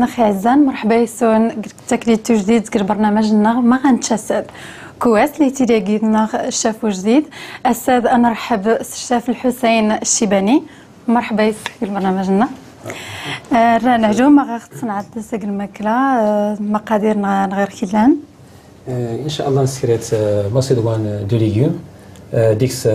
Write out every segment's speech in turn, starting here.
مشاهدينا عزان مرحبا يسون تكليت جديد كر برنامجنا ما غنتشاسد كواس اللي تلاقينا الشاف جديد الساد انا نرحب الشاف الحسين الشيباني مرحبا في برنامجنا رانا اليوم ما غنصنع تسق الماكله مقاديرنا غير كيلان ان شاء الله نسكريت ماسيدوان دو ليغيوم ديكس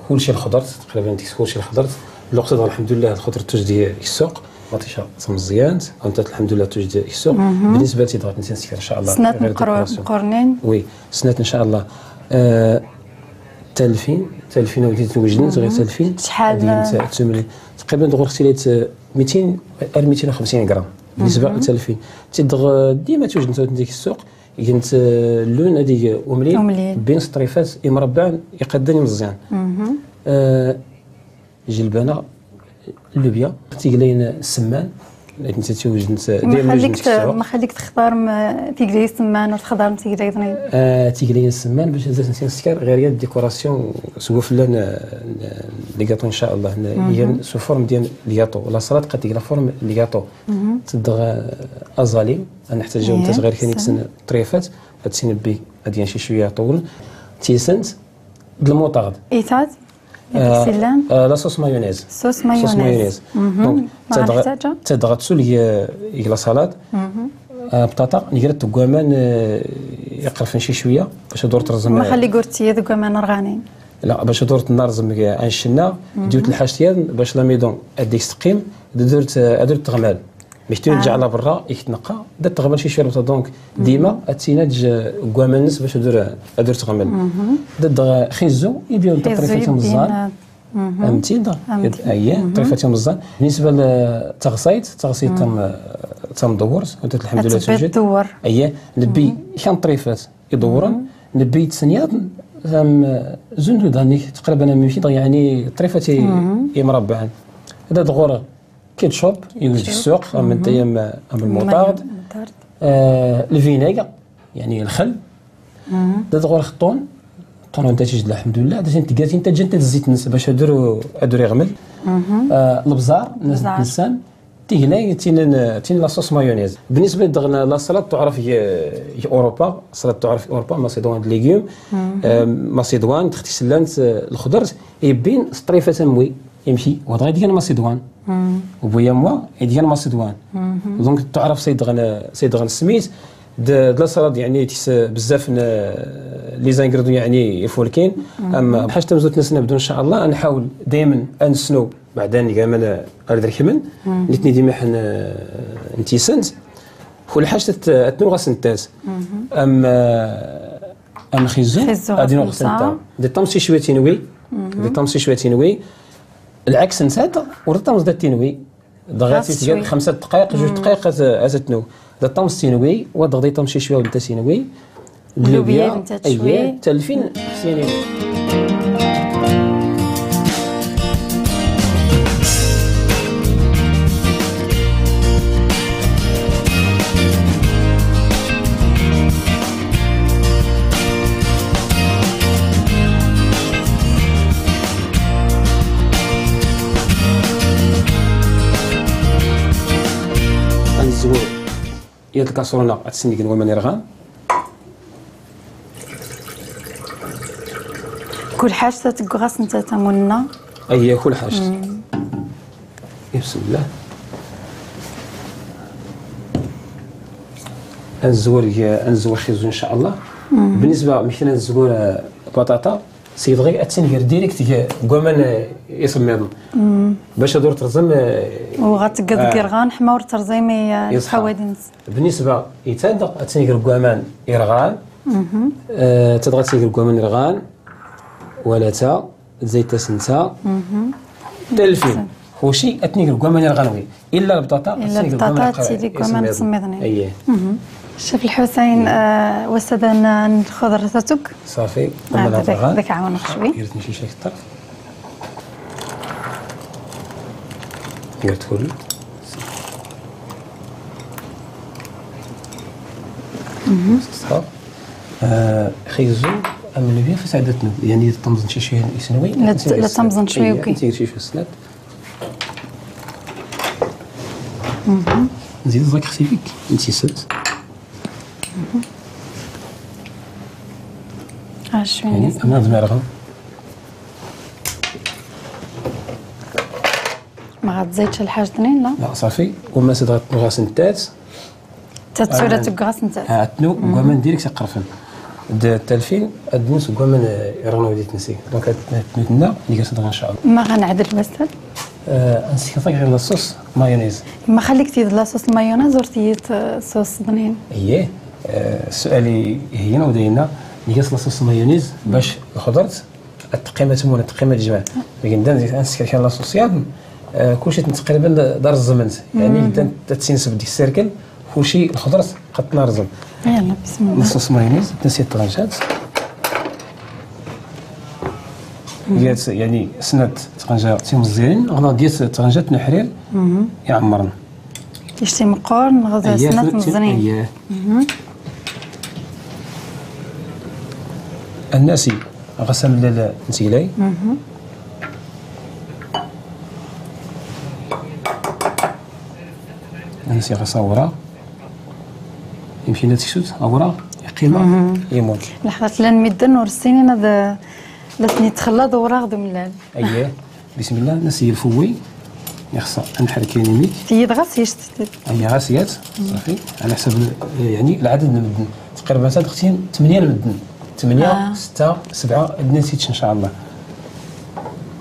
كلشي الخضر تقريبا ديكس كلشي الخضر الوقت الحمد لله الخضر توجد السوق مطيشه مزيان انت الحمد لله توجد السوق بالنسبه لي ضغط نسكر ان شاء الله سنات مقرنين وي سنات ان شاء الله تلفين وديت توجدين غير تلفين شحال تقريبا دغور اختليت 200 250 غرام بالنسبه للتلفين تدغ ديما توجد ديك السوق كنت اللون هذيك ومليل بين سطريفات مربع يقدني مزيان جلبانه اللوبيا تيقلين السمان انت توجد ديما ما خليك تختار تيقلي السمان وتخضر تيقلي تيقلي السمان باش زاد نسكر غير الديكوراسيون سوا فلان لي غاطو ان شاء الله هي سو فورم ديال الياطو ولا صلاد قد تيقلا فورم الياطو تدغ ازالي نحتاجو نتا غير كاين تسن طريفات تسنبي غادي شي شويه طول تيسنت بالموطارد ايتاد لا صوص مايونيز صوص مايونيز دونك تضغط سول هي لا سالاد بطاطا نقرت كوامان يقرفن شي شويه باش دور ترزم ما خلي قرتي ذوك كوامان رغانين لا باش دورت نرزم عن الشنا ديوت الحاشتيان باش لا ميدون اديك تقيم درت تغمال باش ترجع على برا يتنقى درت تغمل شي شويه دونك ديما اتيناج كوامانس باش ادير تغمل درت خيزو يبيو طريفه مزان فهمتي اييه طريفه مزان بالنسبه للتغسيط تم دورت ودرت الحمد لله توجد اييه نبي كان طريفات يدورن نبي تسنيات زون داني تقريبا 200 يعني طريفتي مربعا هذا دغور كيتشوب يوجد في السوق من تيام المطارد الفينيغ يعني الخل دغور خطون انت تجد الحمد لله درت تلقاتي انت جنت الزيت نس باش اديرو يغمل البزار الانسان تيهنا تين لاصوص مايونيز بالنسبه لا سلطه تعرف هي اوروبا سلطه تعرف اوروبا ماسيدوان د ليغيوم ماسيدوان تختسلانت الخضر يبين سطريفه موي يمشي وضغي ديال ماسيدوان وبويا موا ديال ماسيدوان دونك تعرف سيدغن السميت لا سلطه يعني بزاف لي زانغريدون يعني يفولكين اما حاجه تمزوت ناس نبدو ان شاء الله نحاول دائما انسنو بعدين كامل ارد الحمن نتني ديما حنا نتيسنت كل حاجه تنوغ سنتاز ام خيزو غادي نوغ سنتا دي طمسي شويه تينوي العكس نسات ورطمس دا تينوي ضغطي ديال 5 دقائق 2 دقائق ازتنو دا طمس تينوي وضغطي طمشي شويه ودا تينوي اللوبيا اييه تلفين حسيني هي الكاسرونه غتسني كنقول ماني رغان كل حاجه تكغاس انت تمنا اي كل حاجه بسم الله انزور خيزو ان شاء الله بالنسبه مثلا نزور بطاطا سيد غير اتسنغير ديريكت كوامان يسميهم باش دور ترزم وغتقدر غنحمى ورترزيمي الحوادث بالنسبه يتاد اتسنغير كوامان يرغان تدغى تسنغير كوامان يرغان ولا تا زيت سنتا تلفين خوشي اتنيغر كوامان يرغانوي الا البطاطا تسنغير كوامان تسميضني اييه الشيف الحسين وسدنا الخضر تاتوك صافي داك عاونك شوي درت شي شي كثر درت كل صافي خيزو من بيان في سعدتنا يعني طمزن شي شويه يسنوي لا طمزن شويه اوكي تيجي شي في السنات نزيد الزاك خفيفك امتساس شويه انا دماغها ما غتزيدش الحاجه ثاني لا صافي وما سد غاس نتات تتصوره تكغاس نتات تنو كمان ديريكت تقرفن التلفين ادنس كمان يرانو ديت نسي دونك نتنا اللي كنصدق ان شاء الله ما غنعدل بس نسيت غير لاصوص مايونيز ما خليك تزيد لاصوص المايونيز ورتيت صوص بنين اييه السؤال هي هنا ودينا اللي لاصوص مايونيز باش الخضرت التقيمه تمون التقيمه الجماع لكن دا نسكر كان لاصوصيات كلشي تقريبا دار الزمن يعني تتسنسب ديك السيركل كلشي الخضرت قد نرزم يلا بسم الله نصوص مايونيز نسيت طرنجات ديال يعني سنات طرنجه تيمزيين غنا ديال طرنجات نحرير يعمرن يشتي مقورن غدا سنات مزنين اييه الناسي غسل لا نسيلاي الناسي غصورا يمشي نتيسوت اورا قيمه يموت لحظه لا نمدن ورسيني هذا لاتني تخلى دوره غدو ملال اييه بسم الله نسي الفوي يخص نحرك يميك تيد غاس يشتت هي غاسيات صافي على حسب يعني العدد المدن تقريبا تدختين 8 المدن 8 6 7 نسيتش ان شاء الله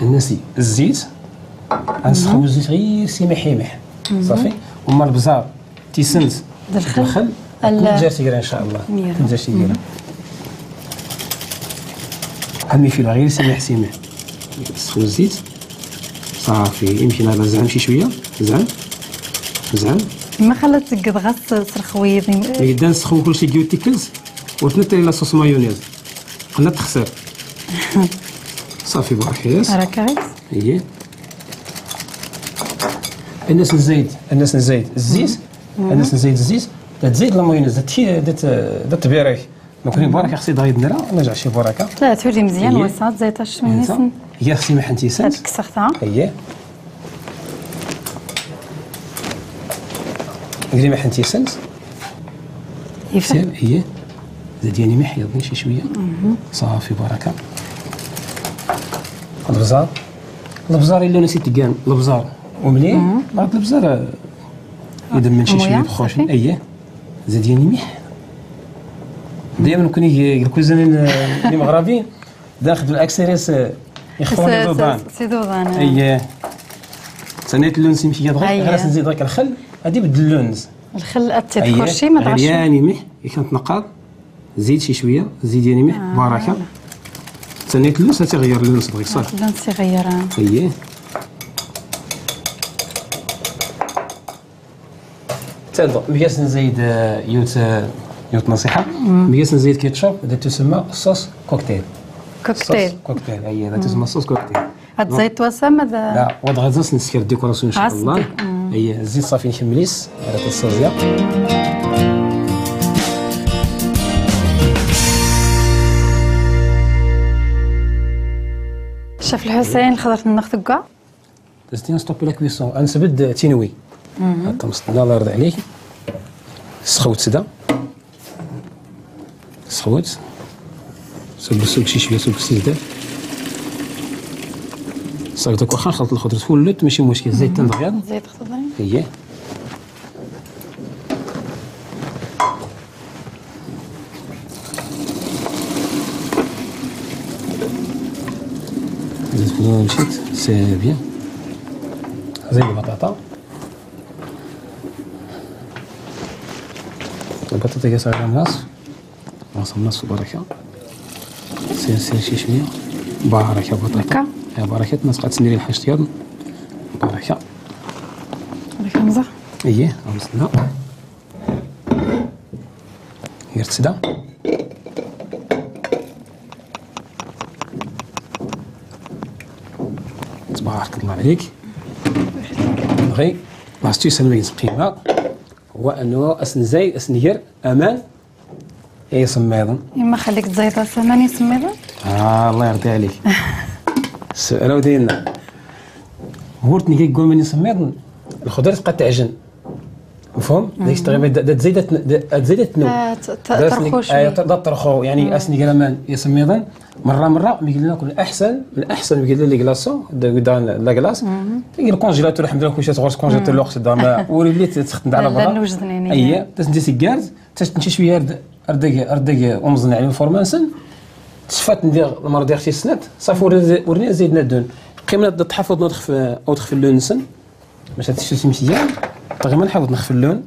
النسي الزيت غنسخنو الزيت غير سيمح يمح صافي وما البزار تيسند الخل كل تيقرا ان شاء الله كل تيقرا المفيل غير سيمح سيمح تسخنو الزيت صافي يمكن هذا زعم شي شويه زعم ما خلات تقد غاس سرخويض يبدا نسخن كلشي كيو تيكلز وتنتري لا صوص مايونيز قلنا تخسر صافي باركياس راكايس اييه الناس نزيد الزيت الناس نزيد الزيت تزيد لا مايونيز دات بيريك ممكن بركه خصي ضايد نرا نرجع شي بركه لا توري مزيان وسط زيت شويه هي خصي محنتي سنت كسرتها اييه ديري محنتي سنت يفهم اييه زادياني محيضني شي شويه صافي بركه البزار الا نسيت كان البزار ومليح بعد البزار يدم من شي شويه بخوش اييه زادياني مح دائما كون الكوزانين اللي مغربيين داخل الاكسيريس يخفون دوبان سيدوبان اييه ثانيت اللونس يمشي دغيا غير نزيد غير الخل غادي يبدل اللونز الخل تدخل شي ما دغاش يعني مح كانت نقاط زيد شي شويه زيد يعني مح بركه ثانيت اللونس تغير اللونس دغيا صافي اللونس يغيرها اييه تادو مياس نزيد يوت نصيحه مياس نزيد كيتشوب هذا تسمى صوص كوكتيل كوكتيل اي هذا تسمى صوص كوكتيل هاد الزيت وسام هذا لا وضع غازوس نسكر ديكوراسيون ان شاء الله اي الزيت صافي نكمليس على الصوصيه شاف الحسين الخضر ناخذ كاع دازتي ستوبي لا كويسون غنسبد تينوي هاكا مصطنا الله يرضي عليك سخوت سدا سخوت سوق شي شويه سوق الزيت صافي داك واخا نخلط الخضر تولت ماشي مشكل زيت دغيا زيت خضري اييه مشيت سي بيان زيد البطاطا البطاطا كيصير ناصف ناصف بركه سير شي شويه بركه بطاطا يا بركه الناس قاعد تسني لي الحاج ديالنا بركه مزح اييه غنصنا غير تسدا تبارك الله عليك بغي لاستيس اللي قيمه هو انه اسنير امان يسميضن يما خليك تزيد سنان يسميضن الله يرضي عليك السؤال ديالنا هورتني كيقول من يسميضن الخضر تبقى تعجن مفهوم داك تقريبا تزيد تنو ترخو شويه ترخو يعني اسني كلامان يسميضا مره ميقلنا كل احسن من احسن ميقلنا لي كلاصو دان لا كلاص الكونجيلاتور الحمد لله كلشي تغرس كونجيلاتور الوقت دابا وليت تخدم على برا اي تسندي سكارز تمشي شويه اردق ومزن على الفورمانسن تشفات ندير المره ديال اختي السنات صافي ورينا زيدنا دون قيمنا تحفظ نضخ او تخفي اللون نسن باش تشوفي مزيان تقريبا نحاول نخفي اللون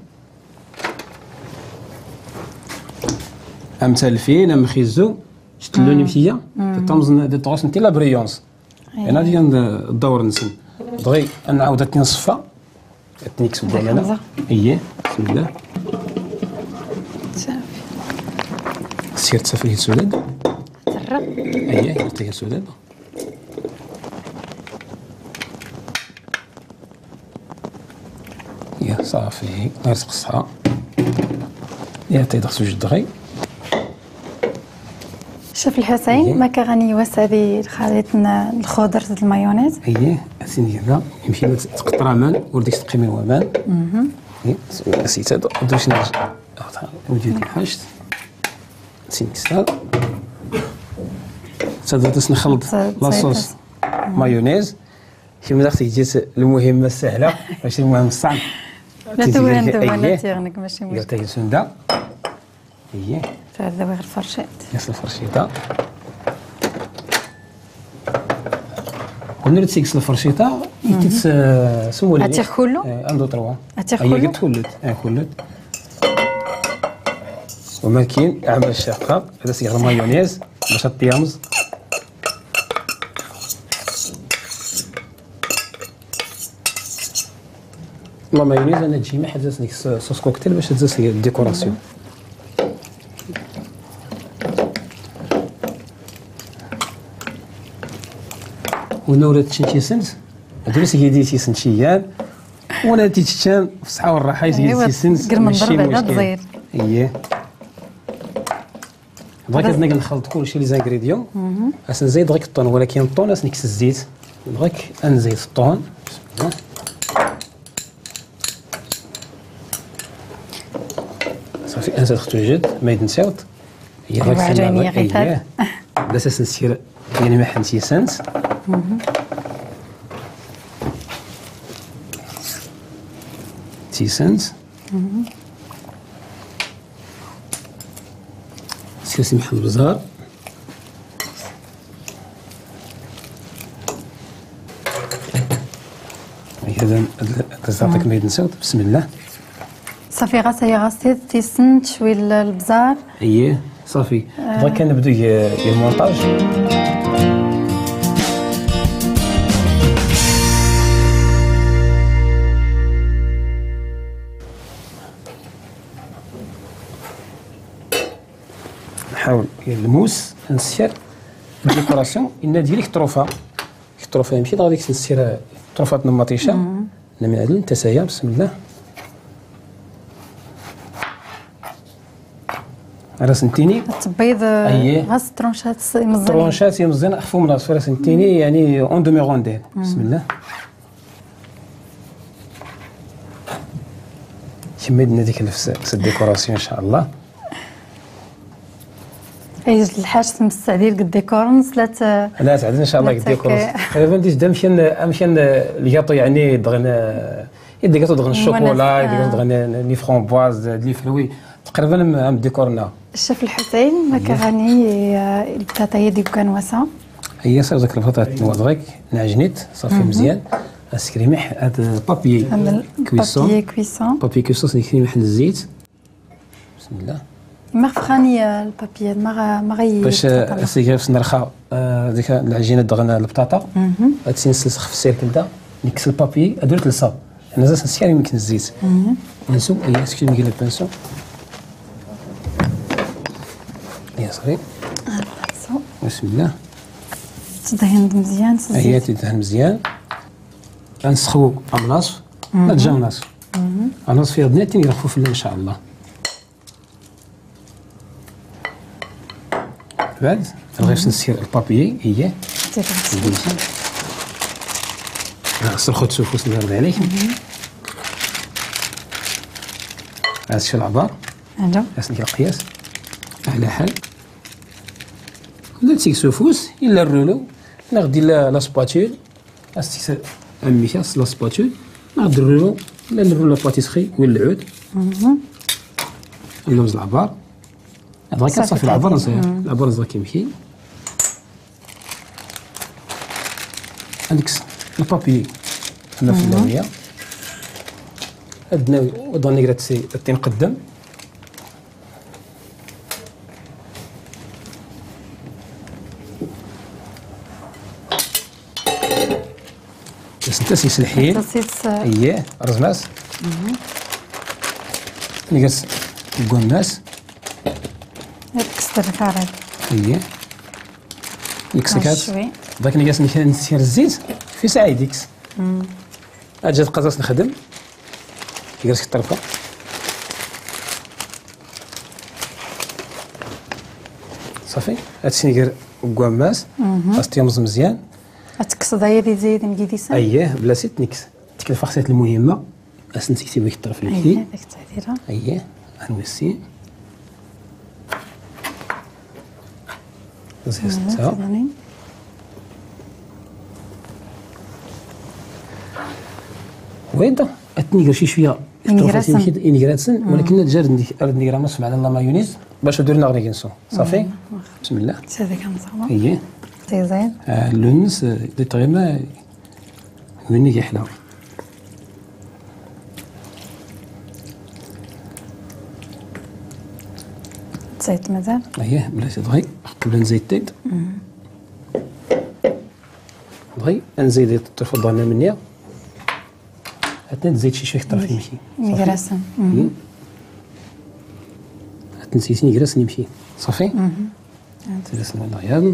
امثالفين ام خيزو شفت اللون مزيان تطمزن دي طوس نتي لا بريونس انا ديال الدور نسن بغي نعاود نصفى التكنيك سبحان اييه بسم الله صافي سير تصفيه السوداد ترى اييه قلت لك السوداد يا صافي غير تقصها يا تيدخل جوج دغي شوف الحسين مكروني وسادي خليتنا الخضر المايونيز اييه اسيني هذا يمشي تقطرها مان ورديك تقيمي هو مان نسيت هذا دوش نرجع ودي الحاجت نسيت هذا صدقت نخلط لاصوص مايونيز شي من اختي جات المهمه السهله ماشي المهم الصعب لا توانت تيغنك ماشي مشكل قلت لك سنده اييه فهذا غير الفرشات ياس الفرشيطه ونريد سيكس الفرشيطه يتس سمولي اتيخولو اندو تروا اتيخولو هي قلت خلت وما كاين عمل الشاقه هذا سيغ مايونيز باش الطيامز لا مايونيز انا تجي ما حدث لك صوص كوكتيل باش تزيد لي الديكوراسيون ونورة تشنتيسنت هادو اللي ديتي سنتيان وانا تيتشان في الصحه والراحه يزيد سنت ماشي مشكل اييه بغيت نقدر نخلط كلشي لي زانغريديون اش نزيد غير الطون ولكن الطون اش نكس الزيت بغيك نزيد الطون بسم الله صافي انزيد توجد ما يدنساوط هي غير عجينيه غير هذا بس نسير يعني ما حنتي سنت تيسنت سياسي محمد بزار هذا تعطيك ما يدنساوط بسم الله صافي غاسي تيسنت شوي البزار اييه صافي بغا كنبداو المونتاج نحاول الموس نسير الديكوراسيون ان ديالك طروفه يمشي غاديك نسير طروفات نماطيشه من هذا التسايا بسم الله راس نتيني التبيض غاس ترونشات يمزين اخفو من راس راس نتيني يعني اون دومي غوندين بسم الله شميدنا ديك نفس الديكوراسيون ان شاء الله اي الحاج تمستعدي لك الديكورنس لا تعدل ان شاء الله الديكورنس تقريبا ديت مشان الكاطو يعني دغنا يدي كاطو دغنا الشوكولا يدي كاطو دغنا لي فرامبواز لي فروي تقريبا ام ديكورنا الشيف الحسين مكروني البطاطا ديال كانواسه هي صافي داك البطاطا نوضغيك نعجنيت صافي مزيان اسكريميح هذا بابي كويسون بابي كويسون نكريميح الزيت بسم الله ما خفاني البابي ما غي باش سيغيف نرخا ديك العجينه دغنا البطاطا تنسلس في السيركل دا نكس البابي درت لصا انا زعما نسير يمكن الزيت نسو هي اسكريم ديال البانسو يا صغير بسم الله تدهن مزيان هي تدهن مزيان غنسخو النصف لا تجا النصف النصف فيها بناتي يرخفوا في الليل ان شاء الله بعد غير نسير البابيي هي نغسل خوت سوفوس نرد عليه هذا الشيء العبار الو اسني القياس على حال لا تيكسوفوس الا الرولو ناخدي لا سباتول استيس اميشاس لا سباتول ناخد الرولو لا الرولو باتيسخي ولا العود اللوز العبار هذا كتصافي العبار نصير العبار نصير كيمشي عندك البابي هنا في اللونيه عندنا وضع نقرات سي تنقدم بس انت سي سلحين اييه رزماس نقص الكماس كسر الكارات اييه نكسكات داك نقص نسير الزيت في ساعه ديكس اجي القزاص نخدم يجلس الطرفه صافي هادشي ندير كواماس خاص تيمز مزيان تكسد هي زايد مكيديسه اييه بلاصه نكس تكلف الخاصيات المهمه باش نكتب لك الطرف اللي اييه داك التعديله اييه غنوسي زيد سته ويدا اتنيغر شي شويه انيغراسن ولكن الجار ندير نص على لا مايونيز باش ندير نغريكنسو صافي بسم الله هذاك مزغله اييه زين اللونس دي طغيما مني يحلى زيت مازال اييه بلاتي دغيا قبل نزيد الزيت دغيا نزيد الطرف الضانه مني حتى نزيد شي شويه طرف يمشي نيغراسن حتى نسيت نيغراسن يمشي صافي تلسنا العياذ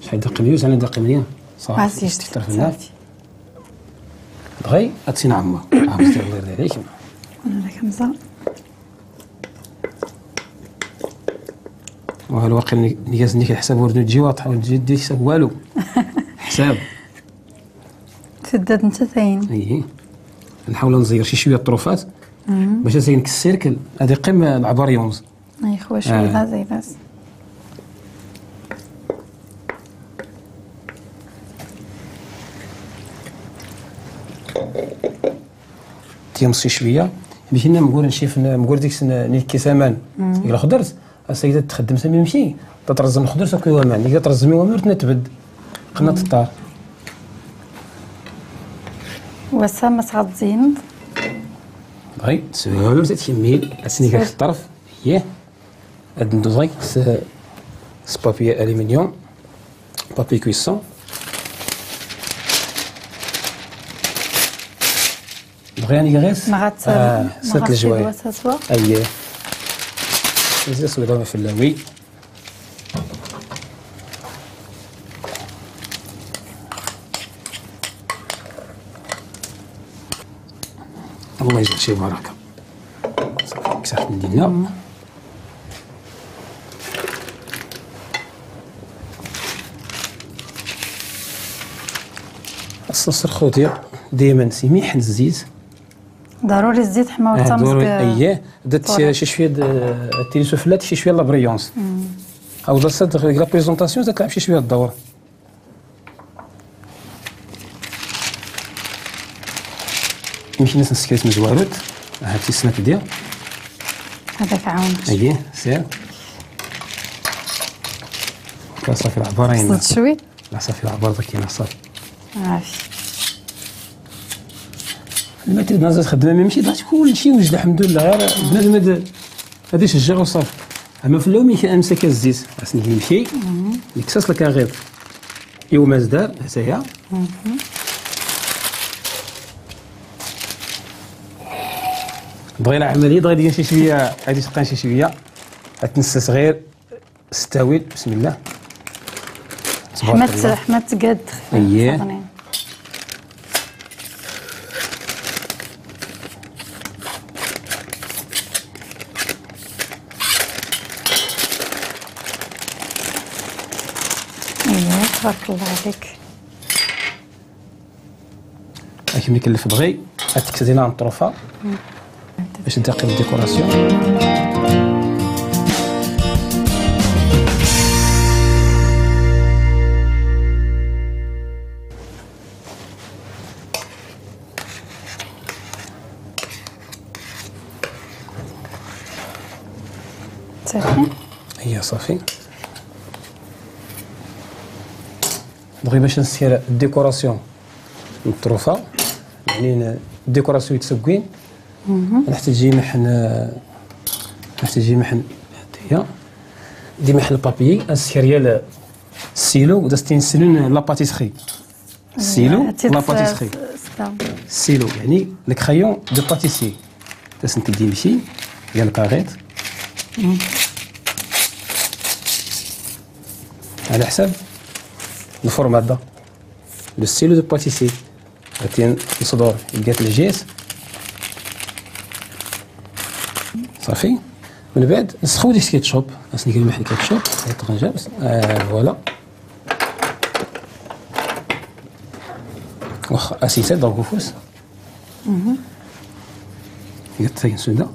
شحال دقيقه ميوز انا دقيقه مليون صافي طرف النار دغيا هاتي نعمر عاود الله يرضي عليك انا خمسه والواقع نياز نيك الحساب ورد تجي واضحه وتجي دير حساب والو حساب تدد انت ثاين اييه نحاول نزير شي شويه الطروفات باش نزينك السيركل هذه قمه العبار يومز اي خويا شويه زي بس تيمصي شويه باش نقول نشيف نقول ديك نيك سامان الا خضرت السيده تخدم سامي يمشي تترزم الخضر ساكي وما نيك ترزمي وما تنتبد قنات الطار وسام صغاد زين غي سهل تتكمل اسني في الطرف اييه هاد ندوز غي سبابي الومنيوم بابي كويسون دغيا غيس سات الجواي اييه زيد سويدون في اللاوي الله يجعل شي بركه صافي كسحت ندينا الصوص الخضير ديما سميح الزيت ضروري الزيت حما والتمس ضروري اييه درت شي شويه التيليسوفلات شي شويه لا بريونس او درت لا بريزونطاسيون تلعب شي شويه الدور يمكن الناس نسكريت مزوارات هاتي السناك ديال هذاك عاون اييه سير صافي العبارين صلت شوي لا صافي العبار ذاك صافي عافي الماتريال نازل خدامه ماشي ضاعت كلشي وجد الحمد لله غير بنادم هذا يشجع وصافي اما في اللوم يمسك الزيت خاصني يمشي يكسس لك غير يوم ازدار حتى هي بغي العمليه دغيا ديال شي شويه غادي تبقى شي شويه غتنسى صغير ستاويل بسم الله حمات قاد اييه تبارك الله عليك ملي كنلف دغيا غتكتزينا عن الطروفه باش ندير الديكوراسيون. صافي هي صافي بغي باش نسير الديكوراسيون من الطروفه، يعني الديكوراسيون يتسكوين. نحتاج محن هي دي محل بابي السيريال سيلو ودا ستينسلون لا باتيسري سيلو لا باتيسري سيلو يعني لو كرايون دو باتيسي تسنتي ديمشي ديال الكاريت على حساب الفورمات دا لو ستيلو دو باتيسي غاتين الصدور لقات الجيس صافي. من بعد نسخو ديك الكيتشوب، خاصني كنمح الكيتشوب يطغنجا فوالا واخا اسيتات دونك فوس يتسين سودا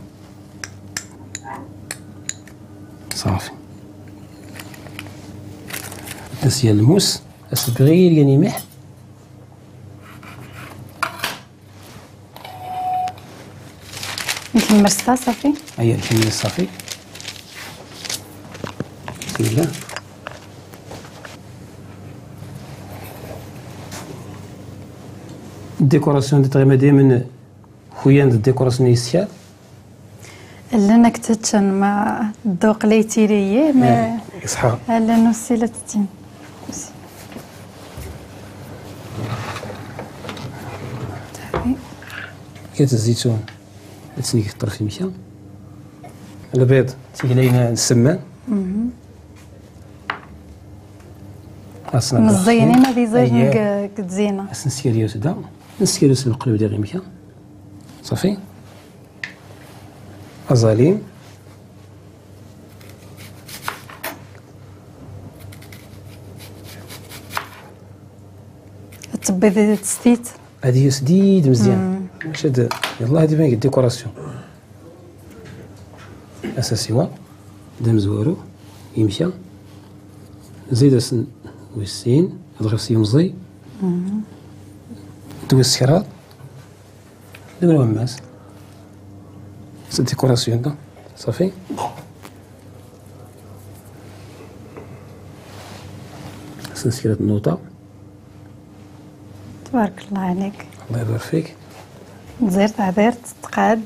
صافي. نسيا الموس اسبغي يعني مح نكمرسها صافي. هيا نكمل صافي بسم الله. الديكوراسيون دي تغيما دائما خويا الديكوراسيون يسيال لنا كتتشن مع الذوق ليتيريه ما يصحى لانه السيله تتين كيت الزيتون تسنيك في الطرف مشى البيض تيقلينا السمان مزينين هذه زوج كتزينه نسكيريو سدا نسكيريو القلب ديالي مشى صافي. ازالين التبيض تستيت هذه سديد مزيان شد يلاه هذه باين الديكوراسيون اساسي وا دام زوارو يمشى زيد سن ويسين هذا غير سيمزي دوز السكرات دابا الماس سي ديكوراسيون دا صافي. سنسكرات النوطه تبارك الله عليك الله يبارك فيك. زير تعذير تقاد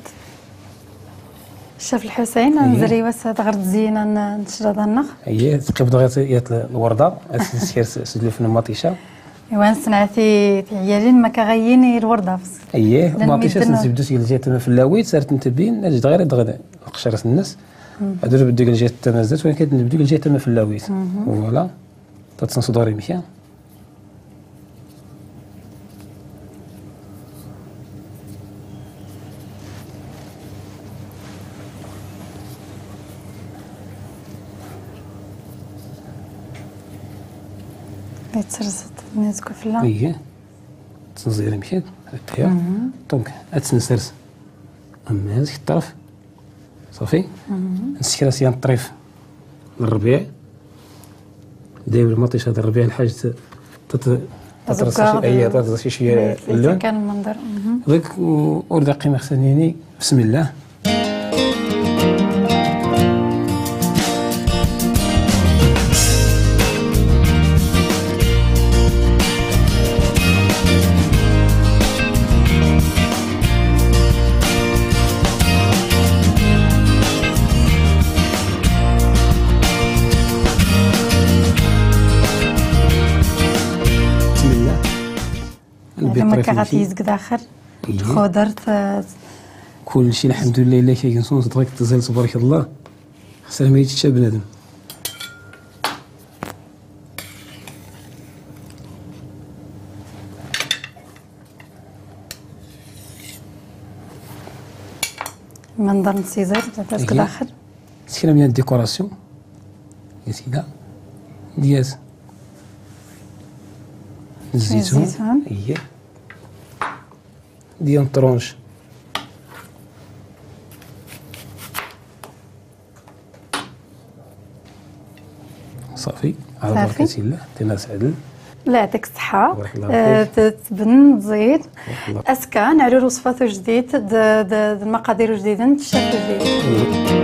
الشيف الحسين نزري واس هاد غير تزيينا نشرد النخ هي تقبض غير الورده تسكر سدلو في المطيشه ايوا نسنعتي عيالين ما كغييني الورده اييه مطيشه نزبدو سيل جات تما في اللاويت صارت نتبين نجد غير دغدا قشره الناس هادو بدو قال جات تما زات ولكن نبدو قال جات تما في اللاويت فوالا تتصدوري مشى يتسرزت نيزكو في الله اييه تنزيري مشات هكايا دونك اتسنسرس اما هذيك الطرف صافي نسكر سيان الطريف للربيع داير المطيش هذا الربيع الحاج تترص شي اللون كان المنظر ديك ورد قيمه خصنيني بسم الله. لما كغاتي يزق داخل خضر كل شيء الحمد لله الا كيكنصون صدرك تزال تبارك الله خسر ما يتشا بنادم. منظر نسيزر تزق داخل سكينا من الديكوراسيون يا سيدا دياز الزيتون اييه ديال الطرونش. صافي على بركة الله. تناس عدل. لا يعطيك الصحة. الله يخليك. تبن تزيد اسكا نعرف وصفات جديد المقادير جديدة الشاف جديد.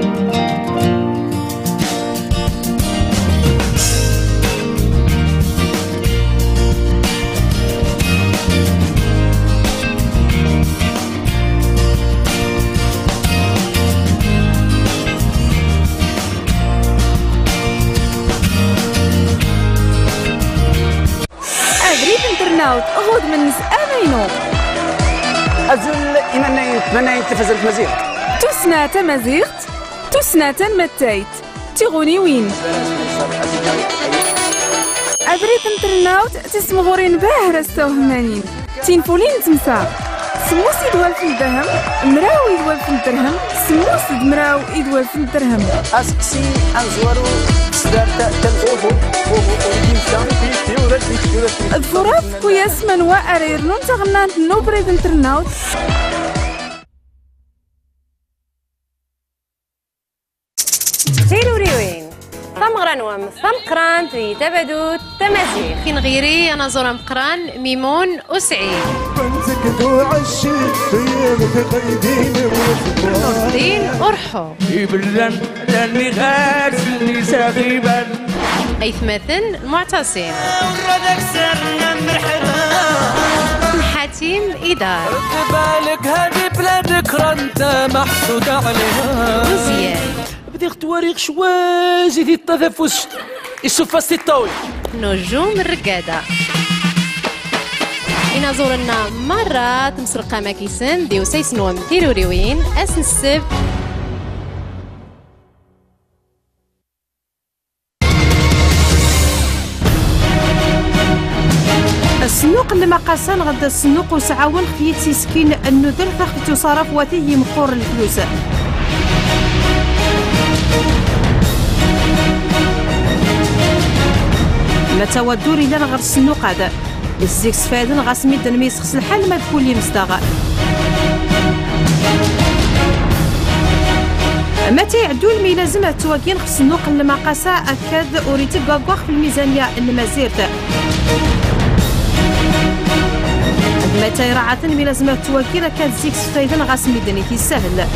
internaut غود من امينو أزل إنني نتمنى تلفزة المزيغ تسنى تمزيغت تسنى تنمتيت تغني وين أبريد انترناوت تسمغورين باهرة استوهمانين تينفولين تمسا سموس يدوال في الدهم مراو يدوال في الدرهم سموس مراو يدوال في الدرهم أسقسي أنزورو سدارتا تنزوفو الفراف كوياسمن وأرير نون تغنان نوبريد انترناوت تيلوريوين ثمغران وم ثمقران في تبدو تمازيغ فين غيري أنا زورا مقران ميمون وسعيد نوردين أرحو يبلن لاني غاسلني ساغيبا أيثمثن المعتصم حاتم إدار بالك هذه بلادك رانت محسود عليها وزيان بدي تواريخ شوازي دي التنفس السوفاس الطويل نجوم الرقادة إنا زورنا مرة تمسرقا ماكيسن ديو سيسنوم تيروريوين أسن السب السنوق اللي مقاسان غدا السنوق وسعاون خفيت سيسكين النذر فاختو صرف واتيه مقور الفلوس لا تودور الى غير السنوق هذا الزيكس فادن غاس ميدن ميسخس الحال ما تكون لي مستغى ما تيعدو المي لازم تواكين خص السنوق اللي مقاسا اكاد اوريتي كاكواخ في الميزانيه المزيرت متى راعة مي لازم تواكين كاد زيكس فايدن غاس ميدن يسهل